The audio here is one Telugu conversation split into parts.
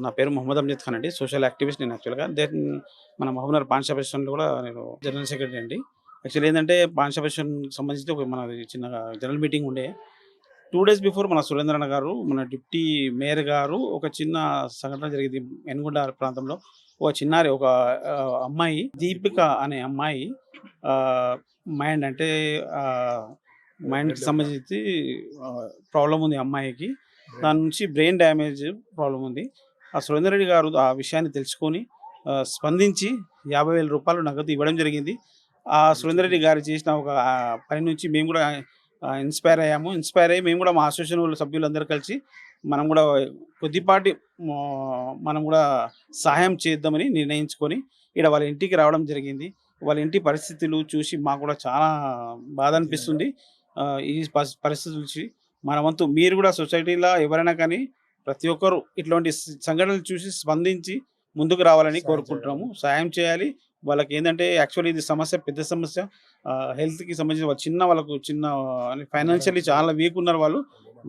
నా పేరు మొహమ్మద్ అమ్జద్ ఖాన్ అండి. సోషల్ యాక్టివిస్ట్ నేను యాక్చువల్‌గా. మన మహబూబ్‌నగర్ పాన్ షాప్ అసోసియేషన్‌లో కూడా నేను జనరల్ సెక్రటరీ అండి. యాక్చువల్లీ ఏందంటే పాన్ షాప్ అసోసియేషన్ సంబంధించి మనది చిన్నగా జనరల్ మీటింగ్ ఉండే. 2 డేస్ బిఫోర్ మన సురేంద్ర అన్న గారు, మన డిప్టీ మేయర్ గారు ఒక చిన్న సంఘటన జరిగింది. యనగొండ ప్రాంతంలో ఒక చిన్నారి ఒక అమ్మాయి దీపిక అనే అమ్మాయి ఆహ్, మైండ్ అంటే ఆహ్, మైండ్‌కి సంబంధించి ప్రాబ్లమ్ ఉంది అమ్మాయికి. దాని నుంచి బ్రెయిన్ డ్యామేజ్ ప్రాబ్లమ్ ఉంది. ఆ సురేందర్ రెడ్డి గారు ఆ విషయాన్ని తెలుసుకొని స్పందించి రూ. 50,000 నగదు ఇవ్వడం జరిగింది. ఆ సురేందర్ రెడ్డి గారు చేసిన ఒక పని నుంచి మేము కూడా ఇన్‌స్పైర్ అయ్యాము. ఇన్‌స్పైర్ అయ్యి మేము కూడా మా అసోసియేషన్ వాళ్ళ సభ్యులందరూ కలిసి మనం కూడా కొద్దిపాటి మనం కూడా సహాయం చేద్దామని నిర్ణయించుకొని ఈడ వాళ్ళ ఇంటికి రావడం జరిగింది. వాళ్ళ ఇంటి పరిస్థితులు చూసి మాకు కూడా చాలా బాధ అనిపిస్తుంది. ఈ పరిస్థితులు చూసి మన వంతు మీరు కూడా సొసైటీలో ఎవరైనా కానీ ప్రతి ఒక్కరు ఇట్లాంటి సంఘటనలు చూసి స్పందించి ముందుకు రావాలని కోరుకుంటున్నాము. సహాయం చేయాలి. వాళ్ళకేందంటే యాక్చువల్లీ ఇది సమస్య పెద్ద సమస్య. హెల్త్‌కి సంబంధించిన వాళ్ళకు చిన్న ఫైనాన్షియల్లీ చాలా వీక్ ఉన్నారు వాళ్ళు.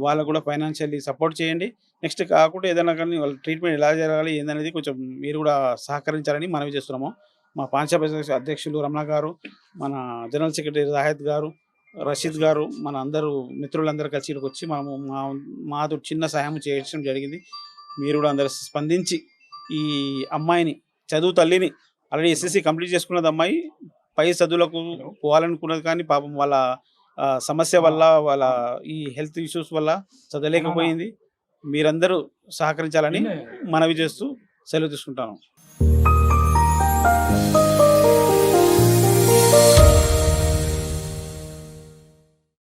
వాళ్ళకు కూడా ఫైనాన్షియల్లీ సపోర్ట్ చేయండి. నెక్స్ట్ కాకుండా ఏదైనా కానీ వాళ్ళ ట్రీట్మెంట్ ఎలా జరగాలి ఏందనేది కొంచెం మీరు కూడా సహకరించాలని మనవి చేస్తున్నాము. మా పాన్ షాప్ అసోసియేషన్ అధ్యక్షులు రమణ గారు, మన జనరల్ సెక్రటరీ రాహత్ గారు, రషీద్ గారు, మన అందరూ మిత్రులందరూ కలిసి ఇక్కడికొచ్చి మనము మాతో చిన్న సహాయం చేయడం జరిగింది. మీరు కూడా అందరూ స్పందించి ఈ అమ్మాయిని చదువు తల్లిని ఆల్రెడీ ఎస్ఎస్‌సి కంప్లీట్ చేసుకున్నది అమ్మాయి. పై చదువులకు పోవాలనుకున్నది కానీ పాపం వాళ్ళ సమస్య వల్ల వాళ్ళ ఈ హెల్త్ ఇష్యూస్ వల్ల చదవలేకపోయింది. మీరందరూ సహకరించాలని మనవి చేస్తూ సెలవు తీసుకుంటాను.